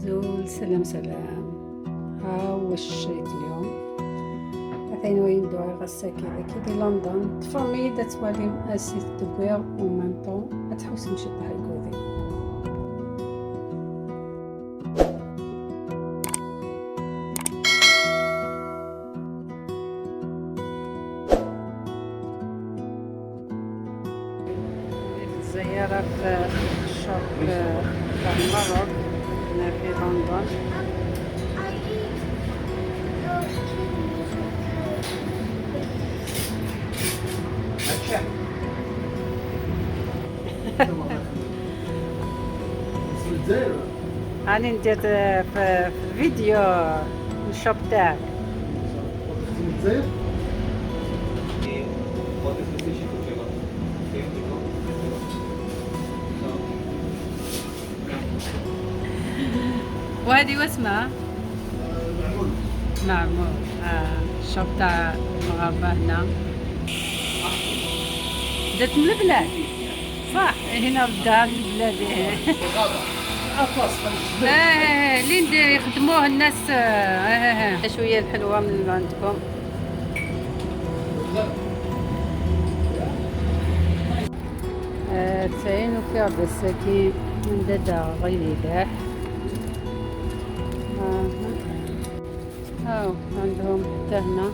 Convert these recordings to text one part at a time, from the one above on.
زول سلام سلام. ها هو الشريط اليوم أثين وين دوار غسا كذا لندن تفرمي دا توالي أسيت دوار ومانطون أتحوس مشي بحال كودي زيارة في شوب تاع المغرب هنا في لندن. راني ندير في الفيديو الشوب تاعك. وهذه واسمها معمول. الشوب تاع المغاربة هنا بدات من البلاد صح. هنا الدار البلاد اللي يخدموه الناس. شويه الحلوه من اللي عندكم. تسعين وفي عبد السكين من دادا غير هاو عندهم حتى هنا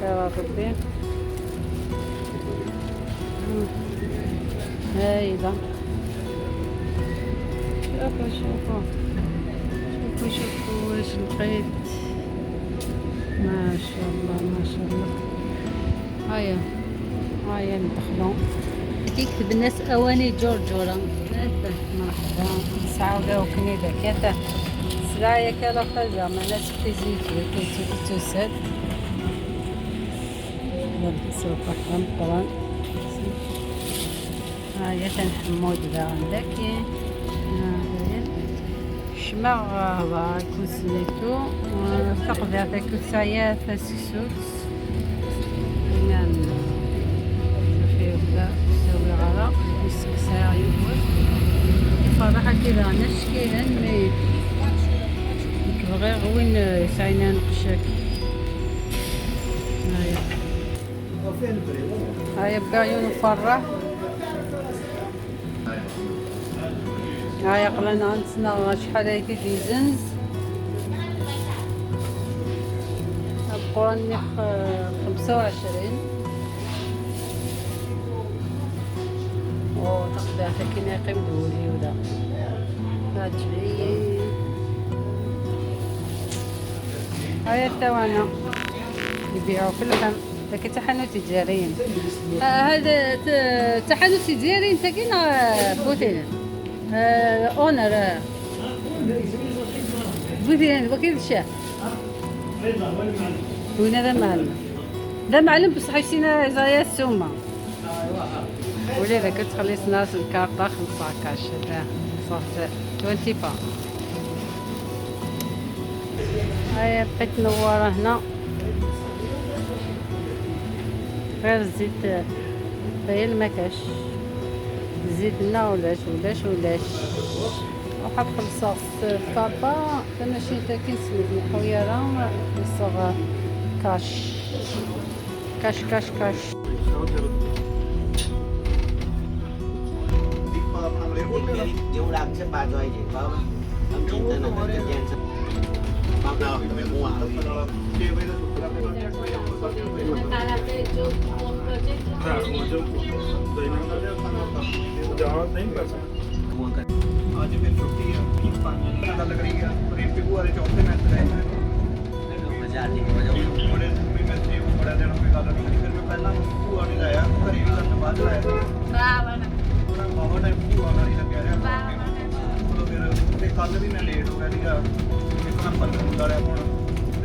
يا ربي. هايله شوفوا واش لقيت. ما شاء الله ما شاء الله. هيا ندخلو كيكتب الناس اواني جورجورا. مرحبا نسعاو كنيدا كاتا سرايا كلا خرجة ما ناس كتزيتو كتوسد سوف أحرم طبعا. هيا تنحمود دا عندك شماغ كوسيتو تقدر تاكل سايا تسكسوس نعم في بلا سوي غلا يسكسا يوم صراحة كذا نشكيلا مي غير وين ساينا نقشك. هاي بعيون فرح. هاي قلنا عندنا شحال هيك ديزنز بقراني 25 تقدر كيما يقيم دولي ولا هاجري. هاي التوانا يبيعوا في اللحم لكن تحنوت تجاريين. هذا تحنوت تجاريين تاكينا بوتين اونر بوتين وكيل الشاه وين هذا معلم. ذا معلم بصح يسينا زايا السومه ولذا كنت خليت ناس الكارطة 15 هذا صافت 20 با. هاي بقيت نوارة هنا غير الزيت فايل مكاش زيدنا ولاش وحط الصوص بابا ماشي تاكين سميتني خويا الصغار كاش Chú đang xếp ba rồi gì có ông chị tên là cái gian xếp bao nào thì phải mua ਅੱਜ ਫਿਰ ਛੁੱਟੀ ਆ 5 ਦਿਨ ਗੱਲ ਕਰੀ ਆ ਰਿੰਪੀ ਭੂਆ ਦੇ ਚੌਥੇ ਮੈਚ ਰਹੇ ਮਜ਼ਾ ਆਦੀ ਬੜੇ ਮੈਚ ਇਹ ਬੜਾ ਦਿਨ ਕੋਈ ਗੱਲ ਨਹੀਂ ਫਿਰ ਮੈਂ ਪਹਿਲਾਂ ਭੂਆ ਨੇ ਲਾਇਆ ਘਰੇ ਵੀ ਕਰਨ ਬਾਅਦ ਲਾਇਆ ਵਾਹ ਉਹਨਾਂ ਬਾਵਾ ਟਾਈਮ ਭੂਆ ਨਾਲ ਹੀ ਲੱਗਿਆ ਰਿਹਾ ਫਿਰ ਕੱਲ ਵੀ ਮੈਂ ਲੇਟ ਹੋ ਗਿਆ ਸੀਗਾ ਇੱਕ ਨੰਬਰ ਤੇ ਹੁੰਦਾ ਰਿਹਾ ਹੁਣ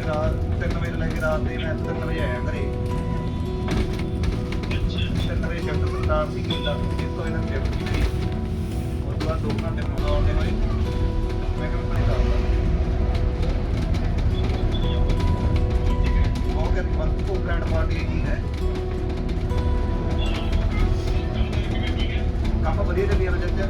ਰਾਤ 3 ਵਜੇ ਲੈ ਕੇ ਰਾਤ ਦੇ ਮੈਂ 3 ਵਜੇ ਆਇਆ ਘਰੇ 3 ਵਜੇ ਸ਼ਿਫਟ ਸਟਾਰਟ ਸੀ ਕੀਤਾ ਇਸ ਤੋਂ ਇਹਨਾਂ ਸ਼ਿਫਟ ਕੀਤੀ ਉਸ ਤੋਂ ਬਾਅਦ 2 ਘੰਟੇ ਨੂੰ ਆਉਂਦੇ ਹੋਏ ਮੈਂ ਕਿਹਾ ਮੈਂ ਕਰਦਾ ਉਹ ਕਿ ਮਤ ਕੋ ਬ੍ਰਾਂਡ ਪਾਰਟੀ ਹੀ ਹੈ ਕੰਮ ਵਧੀਆ ਚੱਲੀ ਜਾਂਦਾ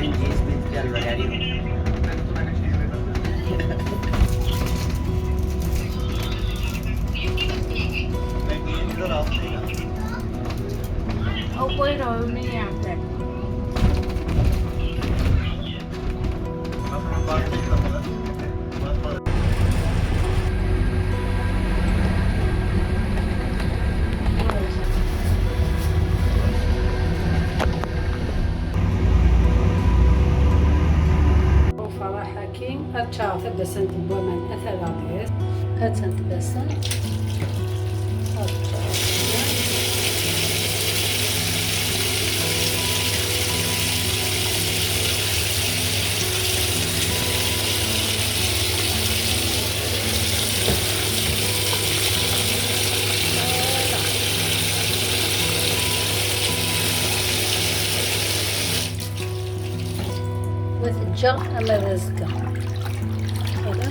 الجيس بيتجلى عليهم. O poi non mi niente. Farah Hakim, çarpı besent women ethelades, etent besent, وتجر أما رزقه هذا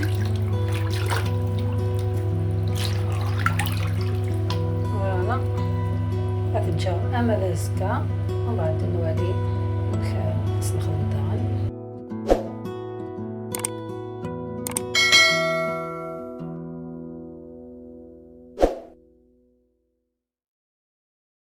فوالا وتجر أما رزقه وبعد نولي نسلخ